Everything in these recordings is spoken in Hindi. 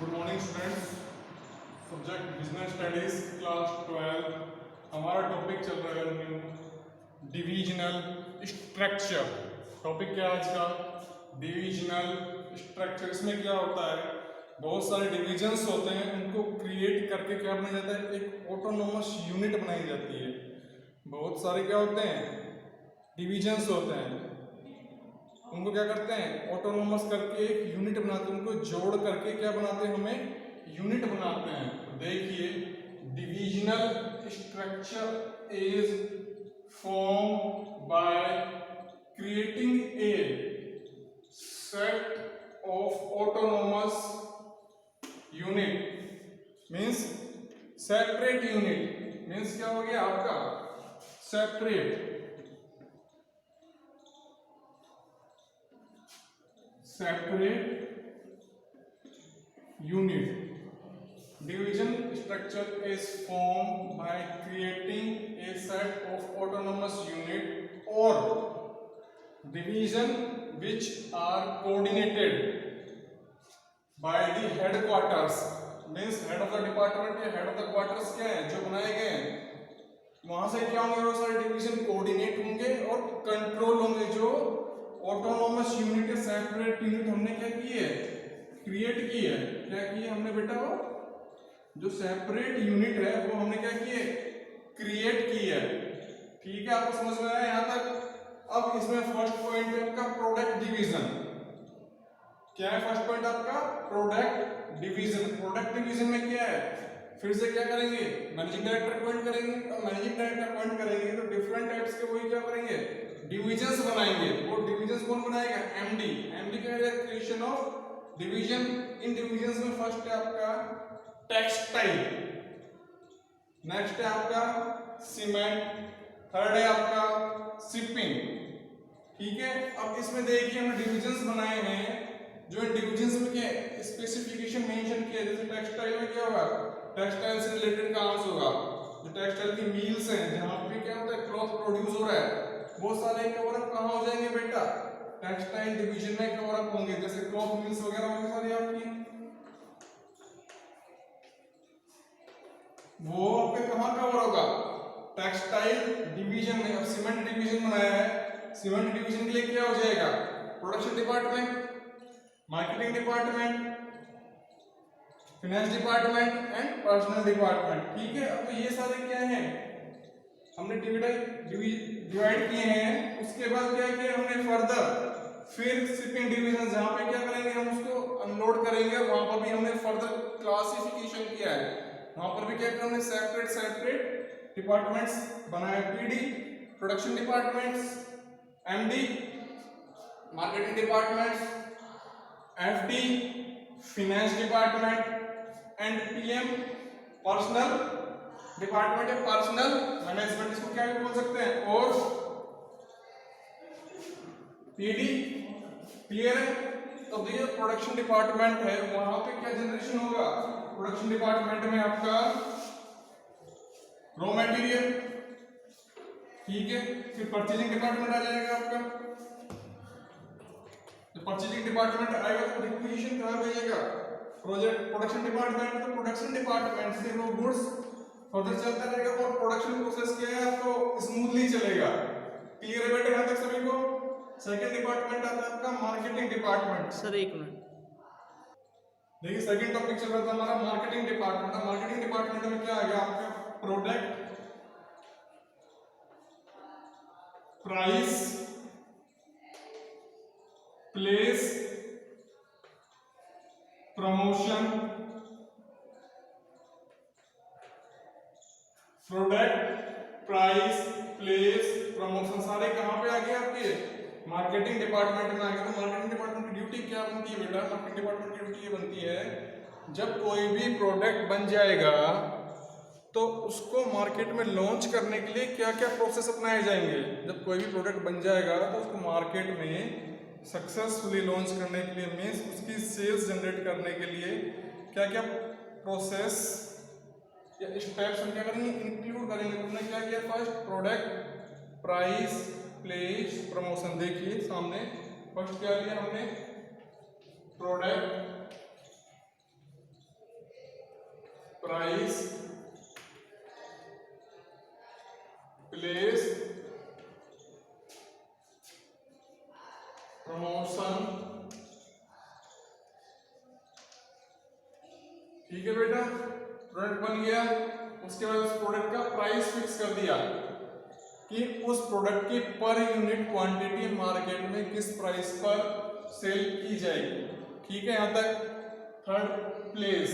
Good morning students. Subject business studies class 12। हमारा टॉपिक चल रहा है न्यू डिविजनल स्ट्रक्चर। टॉपिक क्या है आज का? Divisional structure. इसमें क्या होता है, बहुत सारे डिविजन्स होते हैं, उनको क्रिएट करके क्या बनाया जाता है, एक ऑटोनोमस यूनिट बनाई जाती है। बहुत सारे क्या होते हैं, डिविजन्स होते हैं, उनको क्या करते हैं, ऑटोनोमस करके एक यूनिट बनाते हैं, उनको जोड़ करके क्या बनाते हैं, हमें यूनिट बनाते हैं। तो देखिए, divisional structure is form by creating a set of autonomous unit. Means separate unit, means क्या हो गया आपका, separate unit. Division structure is formed by creating a set of autonomous unit or division which are coordinated by the headquarters. Means head of the department या head of the quarters क्या है, जो बनाए गए हैं, वहां से क्या होंगे, वो सारे डिवीजन कोऑर्डिनेट होंगे और कंट्रोल होंगे। जो ऑटोनोमस यूनिट है, सेपरेट यूनिट हमने क्या की है, क्रिएट की है। क्या की है हमने बेटा, वो जो सेपरेट यूनिट है वो हमने क्या की है, क्रिएट की है। ठीक है, आपको समझ में आया यहाँ तक? अब इसमें फर्स्ट पॉइंट है आपका प्रोडक्ट डिवीजन। क्या है फर्स्ट पॉइंट आपका? Product division. प्रोडक्ट डिवीजन में क्या है, फिर से क्या करेंगे, मैनेजिंग डायरेक्टर अपॉइंट करेंगे। और मैनेजिंग डायरेक्टर अपॉइंट करेंगे तो डिफरेंट टाइप्स के वही क्या करेंगे, डिविजन्स बनाएंगे। वो डिविजन्स कौन बनाएगा? एमडी। एमडी क्या है, creation of division. In divisions में फर्स्ट है आपका टेक्सटाइल, नेक्स्ट है आपका सीमेंट, थर्ड है आपका शिपिंग। ठीक है, अब इसमें देखिए हमने डिविजन्स बनाए हैं, जो डिविजन्स में क्या स्पेसिफिकेशन मेंशन किया है। जैसे टेक्सटाइल में क्या होगा, टेक्सटाइल से रिलेटेड काम होगा। जो टेक्सटाइल की मिल्स हैं, जहां पे क्या होता है, क्लॉथ प्रोड्यूस हो रहा है, वो सारे कवर अप कहां हो जाएंगे बेटा, टेक्सटाइल डिवीजन में कवर अप होंगे। जैसे क्लॉथ मिल्स वगैरह होंगे सारी आपकी, वो आपके कहां कवर होगा, टेक्सटाइल डिवीजन में। अब सीमेंट डिवीजन बनाया है, सीमेंट डिवीजन के लिए क्या हो जाएगा, production department, marketing department, finance department and personal department. ठीक है, अब ये सारे क्या हैं, हमने डिवाइड किए हैं। उसके बाद क्या किया हमने फर्दर, फिर शिपिंग डिवीजन, जहां पे क्या करेंगे, हम उसको अनलोड करेंगे, वहां पर भी हमने फर्दर क्लासिफिकेशन किया है। वहां पर भी क्या किया हमने, सेपरेट सेपरेट डिपार्टमेंट्स बनाए। PD production departments, MD marketing departments, FD finance department and PM personal department है, पर्सनल मैनेजमेंट, इसको क्या भी बोल सकते हैं। और पीडी क्लियर है। तो ये प्रोडक्शन डिपार्टमेंट है, वहां पे क्या जनरेशन होगा, प्रोडक्शन डिपार्टमेंट में आपका रॉ मटेरियल। ठीक है, फिर परचेजिंग डिपार्टमेंट आ जाएगा आपका। परचेजिंग डिपार्टमेंट आएगा तो रिक्विजिशन कहां भेजेगा, प्रोजेक्ट प्रोडक्शन डिपार्टमेंट। तो प्रोडक्शन डिपार्टमेंट से वो गुड्स फर्दर चलता रहेगा और प्रोडक्शन प्रोसेस क्या है आपको स्मूथली चलेगा। क्लियर है बेटा यहां तक सभी को? सेकंड डिपार्टमेंट आता है आपका मार्केटिंग डिपार्टमेंट। सर एक मिनट, देखिए सेकंड टॉपिक चल रहा था हमारा मार्केटिंग डिपार्टमेंट। मार्केटिंग डिपार्टमेंट में क्या आ गया आपका, product price place promotion, product price place promotion, सारे कहां पे आ गए आपके, मार्केटिंग डिपार्टमेंट में आ गए। तो मार्केटिंग डिपार्टमेंट की ड्यूटी क्या बनती है बेटा, मार्केटिंग डिपार्टमेंट की ड्यूटी ये बनती है, जब कोई भी प्रोडक्ट बन जाएगा तो उसको मार्केट में लॉन्च करने के लिए क्या क्या प्रोसेस अपनाए जाएंगे। जब कोई भी प्रोडक्ट बन जाएगा तो उसको मार्केट में सक्सेसफुली लॉन्च करने के लिए, मीन्स उसकी सेल्स जनरेट करने के लिए क्या क्या प्रोसेस या स्टेप्स हम क्या करेंगे, इंक्लूड करेंगे। तुमने क्या किया, first product price place promotion. देखिए सामने फर्स्ट क्या लिया हमने, प्रोडक्ट प्राइस, प्लेस, प्रमोशन। ठीक है बेटा, प्रोडक्ट बन गया। उसके बाद उस प्रोडक्ट का प्राइस फिक्स कर दिया कि उस प्रोडक्ट की पर यूनिट क्वांटिटी मार्केट में किस प्राइस पर सेल की जाएगी। ठीक है, यहां तक। थर्ड, प्लेस,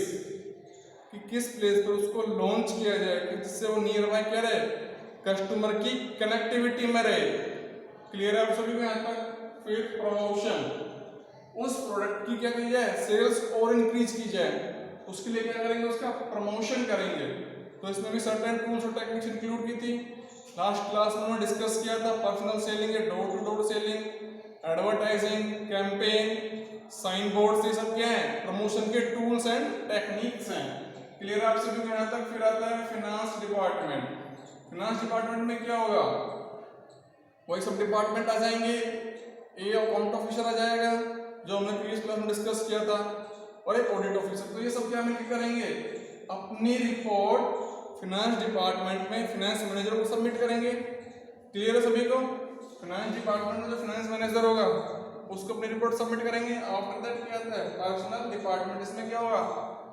कि किस प्लेस पर उसको लॉन्च किया जाए कि जिससे वो नियर बाय क्या रहे, कस्टमर की कनेक्टिविटी में रहे। क्लियर है आप सभी को यहां तक। फिर प्रमोशन, उस प्रोडक्ट की क्या की जाए, सेल्स और इंक्रीज की जाए, उसके लिए क्या करेंगे, उसका प्रमोशन करेंगे। तो इसमें भी सर्टेन टूल्स और टेक्निक्स इंक्लूड की थी। लास्ट क्लास में हमने डिस्कस किया था personal selling, door to door selling, advertising, campaign, sign board, ये सब क्या है, प्रमोशन के टूल्स एंड टेक्निक्स हैं। क्लियर आप सभी को यहां तक। फिर आता है फाइनेंस डिपार्टमेंट। फाइनेंस डिपार्टमेंट में क्या होगा, वही सब डिपार्टमेंट आ जाएंगे। ए अकाउंट ऑफिसर आ जाएगा जो हमने प्रीवियस क्लास में डिस्कस किया था, और एक ऑडिट ऑफिसर। तो ये सब क्या मिलकर करेंगे, अपनी रिपोर्ट फाइनेंस डिपार्टमेंट में फाइनेंस मैनेजर को सबमिट करेंगे। क्लियर है सभी को। फाइनेंस डिपार्टमेंट में जो फाइनेंस मैनेजर होगा उसको अपनी रिपोर्ट सबमिट करेंगे। आफ्टर दैट क्या आता है, पर्सनल डिपार्टमेंट। इसमें क्या होगा,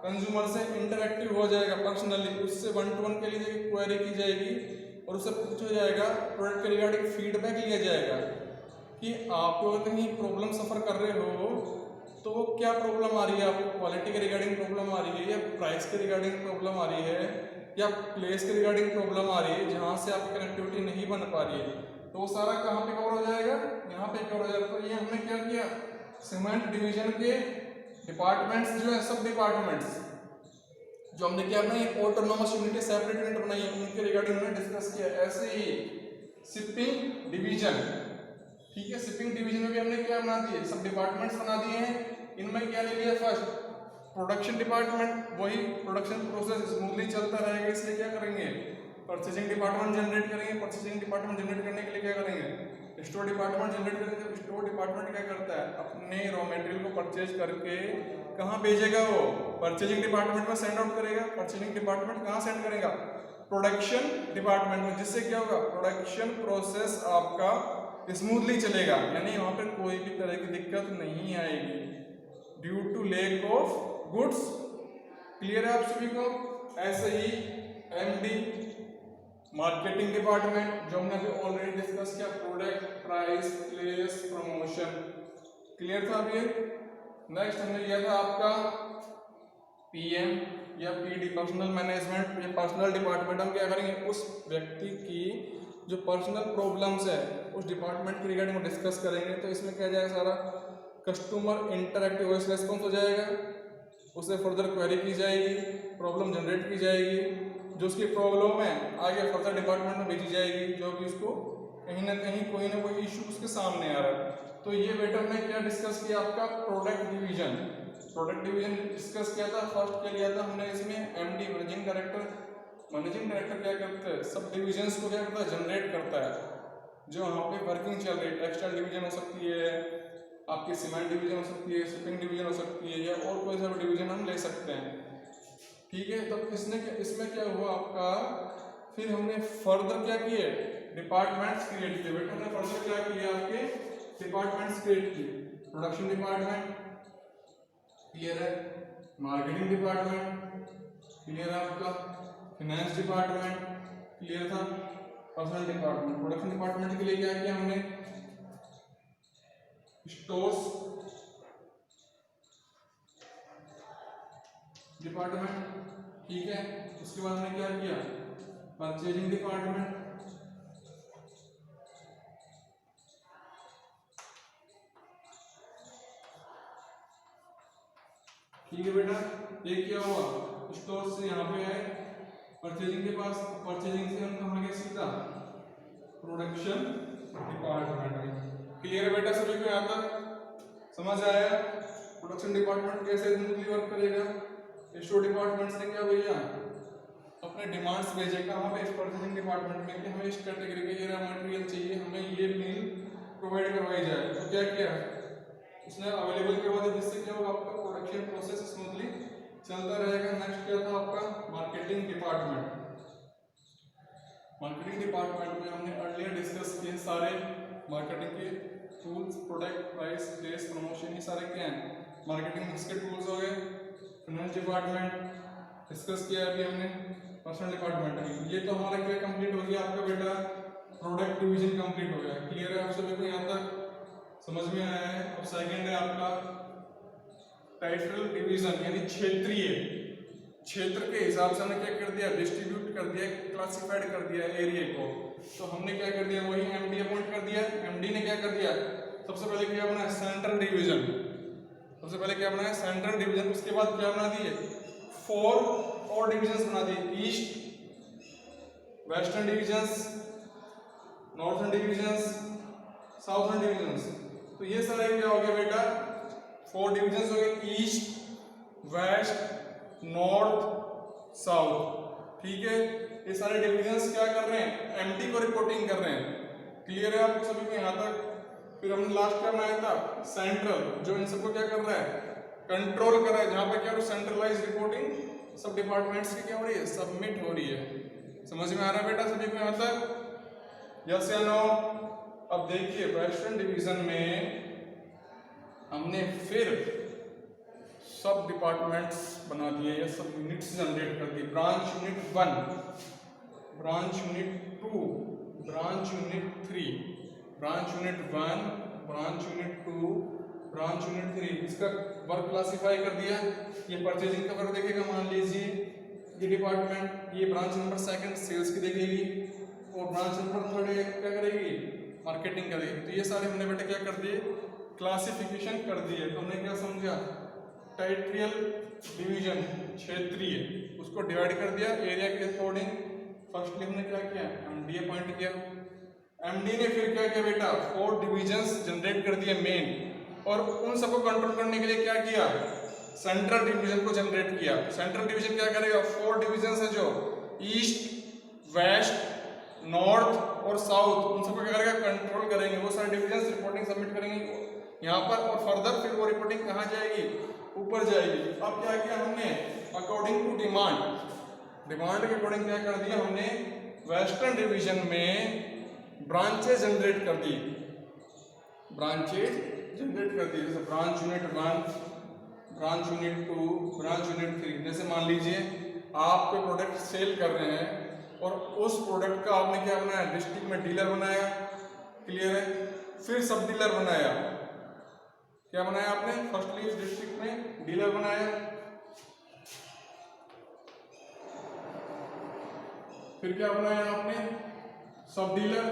कंज्यूमर से इंटरेक्टिव हो जाएगा पर्सनली, उससे 1 to 1 के लिए क्वेरी की जाएगी और उससे पूछा जाएगा, प्रोडक्ट के रिगार्डिंग फीडबैक लिया जाएगा कि आप कहीं प्रॉब्लम सफर कर रहे हो तो वो क्या प्रॉब्लम आ रही है, आपको क्वालिटी के रिगार्डिंग प्रॉब्लम आ रही है, या प्राइस के रिगार्डिंग प्रॉब्लम आ रही है, या प्लेस के रिगार्डिंग प्रॉब्लम आ रही है जहाँ से आपकी कनेक्टिविटी नहीं बन पा रही है। तो वो सारा कहाँ पे कवर हो जाएगा, यहाँ पे कवर हो जाएगा। तो ये हमने क्या किया, सीमेंट डिवीजन के डिपार्टमेंट्स जो है, सब डिपार्टमेंट्स जो हमने क्या बनाई, ऑटोनोमस यूनिट के सेपरेट यूनिट बनाई है, उनके रिगार्डिंग हमने डिस्कस किया। ऐसे ही शिपिंग डिवीजन, ठीक है, शिपिंग डिवीजन में भी हमने क्या बना दिए, सब डिपार्टमेंट्स बना दिए हैं। इनमें क्या ले लिया, फर्स्ट प्रोडक्शन डिपार्टमेंट, वही प्रोडक्शन प्रोसेस स्मूथली चलता रहेगा, इसलिए क्या करेंगे, परचेजिंग डिपार्टमेंट जनरेट करेंगे। परचेजिंग डिपार्टमेंट जनरेट करने के लिए क्या करेंगे, स्टोर डिपार्टमेंट जनरेट करेंगे। स्टोर डिपार्टमेंट क्या करता है, अपने रॉ मटेरियल को परचेज करके कहाँ भेजेगा, वो परचेजिंग डिपार्टमेंट में सेंड आउट करेगा। परचेजिंग डिपार्टमेंट कहाँ सेंड करेगा, प्रोडक्शन डिपार्टमेंट में, जिससे क्या होगा, प्रोडक्शन प्रोसेस आपका स्मूथली चलेगा, यानी वहां पर कोई भी तरह की दिक्कत नहीं आएगी due to lack of goods. Clear है आप सभी को। ऐसे ही एमडी मार्केटिंग डिपार्टमेंट, जो हमने अभी ऑलरेडी डिस्कस किया, product, price, place, promotion. Clear था अभी। नेक्स्ट हमने लिया था आपका पीएम या पीडी, पर्सनल मैनेजमेंट। ये पर्सनल डिपार्टमेंट हम क्या करेंगे, उस व्यक्ति की जो पर्सनल प्रॉब्लम्स है उस डिपार्टमेंट के रिगार्डिंग डिस्कस करेंगे। तो इसमें क्या जाएगा, सारा कस्टमर इंटरैक्टिव वॉइस रेस्पॉन्स हो जाएगा, उससे फर्दर क्वेरी की जाएगी, प्रॉब्लम जनरेट की जाएगी, जो उसकी प्रॉब्लम है आगे फर्दर डिपार्टमेंट में भेजी जाएगी, जो कि उसको कहीं ना कोई इशू उसके सामने आ रहा है। तो ये बेटा हमने क्या डिस्कस किया, आपका product division. Product division discuss किया था, फर्स्ट क्या लिया था हमने इसमें, MD managing director. Managing director क्या करता है, सब डिविजन्स को क्या करता है, जनरेट करता है। जो वहाँ पे वर्किंग चल रही है, टेक्सटाइल डिवीजन हो सकती है, आपकी सीमेंट डिवीजन हो सकती है, शिपिंग डिवीजन हो सकती है, या और कोई सा भी डिवीजन हम ले सकते हैं। ठीक है, तो इसमें क्या हुआ आपका, फिर हमने फर्दर क्या किए, डिपार्टमेंट्स क्रिएट किए। बेटा हमने फर्दर क्या किया, आपके डिपार्टमेंट्स क्रिएट किए। प्रोडक्शन डिपार्टमेंट, क्लियर है, मार्केटिंग डिपार्टमेंट, क्लियर है आपका, फाइनेंस डिपार्टमेंट, क्लियर था, पर्सनल डिपार्टमेंट। प्रोडक्शन डिपार्टमेंट के लिए क्या किया हमने, स्टोर्स डिपार्टमेंट, ठीक है। उसके बाद हमने क्या किया, परचेजिंग डिपार्टमेंट, ठीक है बेटा। ये क्या हुआ, स्टोर से यहाँ पे आए परचेजिंग के पास, परचेजिंग से हम कहाँ गए, सीधा प्रोडक्शन डिपार्टमेंट में। क्लियर है बेटा सभी को, यहाँ तक समझ आया। प्रोडक्शन डिपार्टमेंट कैसे स्मूथली वर्क करेगा, स्टोर डिपार्टमेंट से क्या भैया अपने डिमांड्स भेजे कहाँ पे, परचेजिंग डिपार्टमेंट में, कि हमें इस कैटेगरी का ये रॉ मटेरियल चाहिए, हमें ये मील प्रोवाइड करवाई जाए। तो क्या किया, उसने अवेलेबल करवा दिया, जिससे क्या होगा, आपका प्रोडक्शन प्रोसेस स्मूथली चलता रहेगा। नेक्स्ट क्या था आपका मार्केटिंग डिपार्टमेंट। मार्केटिंग डिपार्टमेंट में हमने अर्लियर डिस्कस किए सारे मार्केटिंग के tools, product, price, place, promotion, ये सारे क्या हैं मार्केटिंग के टूल्स हो गए। फाइनेंस डिपार्टमेंट डिस्कस किया अभी हमने। पर्सनल डिपार्टमेंट है, ये तो हमारा क्या कंप्लीट हो गया आपका बेटा, प्रोडक्ट डिवीजन कंप्लीट हो गया। क्लियर है आप सभी को, यहाँ तक समझ में आया है। अब सेकंड है आपका टाइटल डिवीजन, यानी क्षेत्रीय, क्षेत्र के हिसाब से हमने क्या कर दिया, डिस्ट्रीब्यूट कर दिया, क्लासिफाइड कर दिया एरिया को। तो हमने क्या कर दिया, वही एमडी अपॉइंट कर दिया। एमडी ने क्या कर दिया, सबसे पहले क्या बनाया सेंट्रल डिवीजन, सबसे पहले क्या बनाया सेंट्रल डिवीजन। उसके बाद क्या बना दिए 4 और डिविजन्स बना दिए, east, western divisions, northern divisions, southern divisions. तो ये सारे क्या हो गया बेटा 4 डिविजन्स हो गए, ईस्ट, वेस्ट, नॉर्थ, साउथ। ठीक है, ये सारे डिविजन्स क्या कर रहे हैं, एमडी को रिपोर्टिंग कर रहे हैं। क्लियर है आपको सभी को यहाँ तक। फिर हमने लास्ट क्या बनाया था सेंट्रल, जो इन सबको क्या कर रहा है कंट्रोल कर रहा है, जहाँ पे क्या सेंट्रलाइज रिपोर्टिंग सब डिपार्टमेंट्स की क्या हो रही है सबमिट हो रही है। समझ में आ रहा है बेटा सभी को यहाँ तक, यस या नो। अब देखिए वेस्टर्न डिवीजन में हमने फिर सब डिपार्टमेंट्स बना दिए या सब यूनिट्स जनरेट कर दिए। Branch unit 1, branch unit 2, branch unit 3, branch unit 1, branch unit 2, branch unit 3। इसका वर्क क्लासिफाई कर दिया। ये परचेजिंग का वर्क देखेगा, मान लीजिए ये डिपार्टमेंट, ये ब्रांच नंबर 2 सेल्स की देखेगी और ब्रांच नंबर 3 क्या करेगी मार्केटिंग करेगी। तो ये सारे हमने बेटा क्या कर दिए क्लासिफिकेशन कर दिए। तो हमने क्या समझा टेरिटोरियल डिवीजन, क्षेत्रीय, उसको डिवाइड कर दिया एरिया के अकॉर्डिंग। फर्स्टली हमने क्या किया एमडी अपॉइंट किया। एमडी ने फिर क्या किया बेटा 4 डिविजन्स जनरेट कर दिए मेन, और उन सबको कंट्रोल करने के लिए क्या किया सेंट्रल डिवीजन को जनरेट किया। सेंट्रल डिवीजन क्या करेगा 4 डिविजन्स है जो ईस्ट, वेस्ट, नॉर्थ और साउथ, उन सबको क्या करेगा कंट्रोल करेंगे। वो सारे डिविजन्स रिपोर्टिंग सबमिट करेंगे यहाँ पर, और फर्दर फिर वो रिपोर्टिंग कहाँ जाएगी ऊपर जाएगी। अब क्या किया हमने अकॉर्डिंग टू डिमांड, डिमांड के अकॉर्डिंग क्या कर दिया हमने वेस्टर्न डिवीजन में ब्रांचेज जनरेट कर दी, ब्रांचेज जनरेट कर दी। जैसे branch unit 1, branch unit 2, branch unit 3। जैसे मान लीजिए आप कोई प्रोडक्ट सेल कर रहे हैं और उस प्रोडक्ट का आपने क्या बनाया डिस्ट्रिक्ट में डीलर बनाया। क्लियर है, फिर सब डीलर बनाया। क्या बनाया आपने फर्स्टली डिस्ट्रिक्ट में डीलर बनाया, फिर क्या बनाया आपने सब डीलर,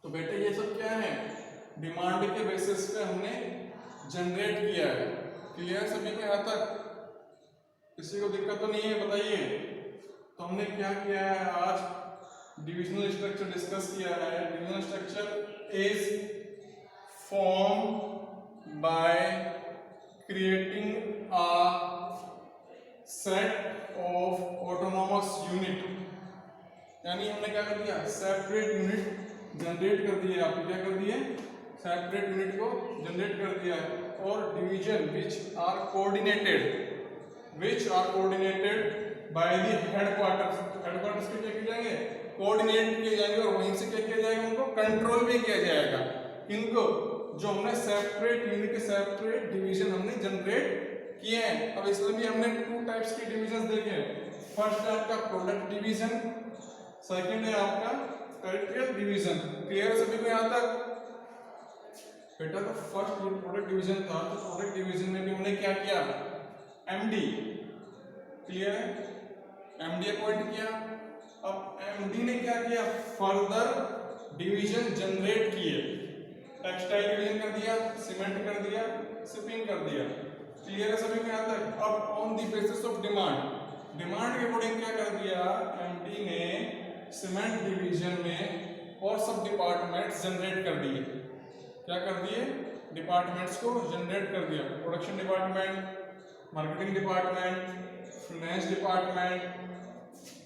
तो बेटे ये सब क्या है डिमांड के बेसिस पे हमने जनरेट किया है। क्लियर सभी को यहाँ तक, किसी को दिक्कत तो नहीं है बताइए। तो हमने क्या किया है आज डिविजनल स्ट्रक्चर डिस्कस किया है। Divisional structure is form by creating a set of autonomous unit, यानी हमने क्या कर दिया सेपरेट यूनिट जनरेट कर दिए। आपने क्या कर दिए सेपरेट यूनिट को जनरेट कर दिया है। और division which are coordinated by the headquarters, headquarters के क्या किए जाएंगे कोऑर्डिनेट किए जाएंगे, और वहीं से क्या किया जाएगा उनको कंट्रोल भी किया जाएगा। इनको जो हमने सेपरेट यूनिट, सेपरेट डिवीजन हमने जनरेट किए हैं। अब इसमें भी हमने 2 टाइप्स के डिविजन देखे। फर्स्ट है आपका प्रोडक्ट डिवीजन, सेकंड है आपका टेरिटोरियल डिवीजन। क्लियर सभी को यहाँ तक बेटा। तो फर्स्ट प्रोडक्ट डिवीजन था, तो प्रोडक्ट डिवीजन में भी हमने क्या किया एमडी। क्लियर है, एमडी अपॉइंट किया। अब एमडी ने क्या किया फर्दर डिवीजन जनरेट किए, टेक्सटाइल डिवीजन कर दिया, सीमेंट कर दिया, शिपिंग कर दिया। क्लियर है सभी को यहाँ तक। अब on the basis of demand, demand के अकॉर्डिंग क्या कर दिया एमडी ने सीमेंट डिवीजन में और सब डिपार्टमेंट्स जनरेट कर दिए। क्या कर दिए डिपार्टमेंट्स को जनरेट कर दिया। Production department, marketing department, finance department,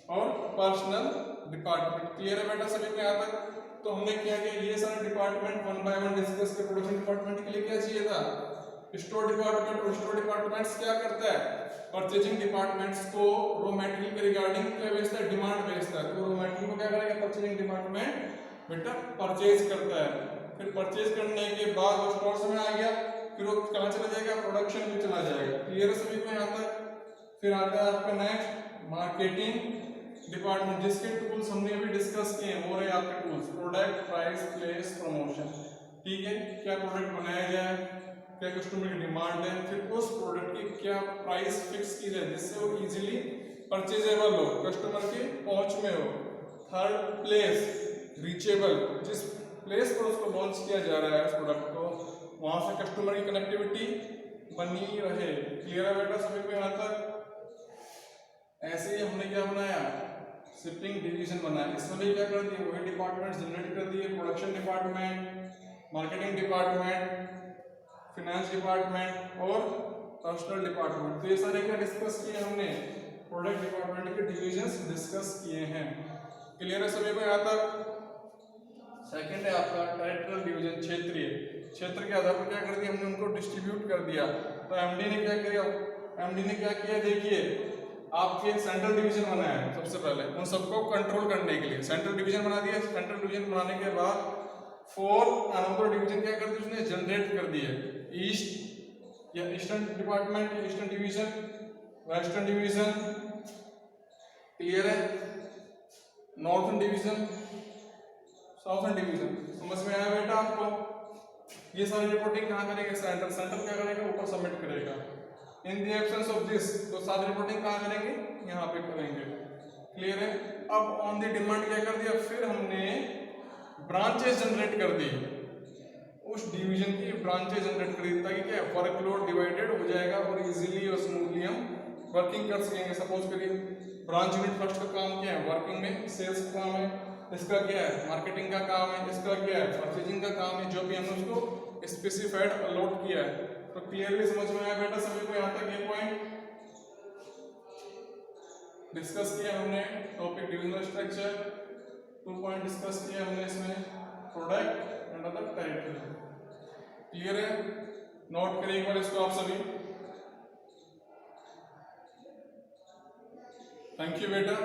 और पर्सनल डिपार्टमेंट। क्लियर है बेटा सभी को यहाँ तक? तो हमने क्या किया, ये सारे department one by one discuss किए। प्रोडक्शन डिपार्टमेंट के लिए क्या चाहिए था, स्टोर डिपार्टमेंट। और स्टोर डिपार्टमेंट्स क्या करता है, परचेजिंग डिपार्टमेंट्स को रॉ मटेरियल के रिगार्डिंग क्या भेजता है, डिमांड भेजता है। तो रॉ मटेरियल को क्या करेगा, परचेजिंग डिपार्टमेंट बेटा परचेज करता है। फिर परचेज करने के बाद वो स्टोर में आ गया, फिर वो कहाँ चला जाएगा, प्रोडक्शन में चला जाएगा। क्लियर है सभी को यहाँ तक? फिर आता है आपका नेक्स्ट मार्केटिंग डिपार्टमेंट, जिसके टूल्स हमने अभी डिस्कस किए हैं। वो रहे आपके tools, product, price, place, promotion. ठीक है, क्या प्रोडक्ट बनाया जाए, क्या कस्टमर की डिमांड है, फिर उस प्रोडक्ट की क्या प्राइस फिक्स की जाए जिससे वो इजीली परचेजेबल हो, कस्टमर के पहुंच में हो। थर्ड प्लेस, रीचेबल, जिस प्लेस पर उसको लॉन्च किया जा रहा है उस प्रोडक्ट को, वहां से कस्टमर की कनेक्टिविटी बनी रहे। क्लियर है बेटा सभी को यहाँ तक? ऐसे ही हमने क्या बनाया, शिपिंग डिवीजन बनाया। इसमें भी क्या कर दिए, वही डिपार्टमेंट जनरेट कर दिए, production department, marketing department, finance department और पर्सनल डिपार्टमेंट। तो ये सारे क्या डिस्कस किए हमने, प्रोडक्ट डिपार्टमेंट के डिविजन्स डिस्कस किए हैं। क्लियर है सभी को यहाँ तक? सेकंड है आपका टेरिटोरियल डिवीजन, क्षेत्रीय। क्षेत्र के आधार पर क्या कर दिया हमने, उनको डिस्ट्रीब्यूट कर दिया। तो एमडी ने क्या किया, एमडी ने क्या किया, देखिए आपके सेंट्रल डिवीजन बनाया है सबसे पहले, उन सबको कंट्रोल करने के लिए सेंट्रल डिवीजन बना दिया। सेंट्रल डिवीजन बनाने के बाद 4 अनदर डिवीजन क्या कर दिए उसने, जनरेट कर दिए। ईस्ट या eastern department, eastern division, western division, clear है, नॉर्थर्न डिवीजन, साउथर्न डिवीजन। समझ में आया बेटा आपको? ये सारी रिपोर्टिंग कहाँ करेंगे, सेंटर। सेंटर क्या करेगा, ऊपर सबमिट करेगा। In the absence of this, तो सारी रिपोर्टिंग कहाँ करेंगे, यहाँ पे करेंगे। क्लियर है? अब ऑन द डिमांड क्या कर दिया, फिर हमने ब्रांचेस जनरेट कर दी, उस डिवीजन की ब्रांचेस जनरेट कर दी, ताकि क्या वर्कलोड डिवाइडेड हो जाएगा और इजीली और स्मूथली हम वर्किंग कर सकेंगे। सपोज करिए ब्रांच यूनिट फर्स्ट का काम क्या है, वर्किंग में सेल्स का काम है, इसका क्या है मार्केटिंग का काम है, इसका क्या है परचेजिंग का काम है, जो भी हमने उसको स्पेसिफाइड अलॉट किया है। तो क्लियरली समझ में आया बेटा सभी को यहाँ तक? ये पॉइंट डिस्कस किया हमने, topic divisional structure. 2 point discuss किया हमने इसमें, product and other territory. Clear है? नोट करिए एक बार इसको आप सभी। थैंक यू बेटा।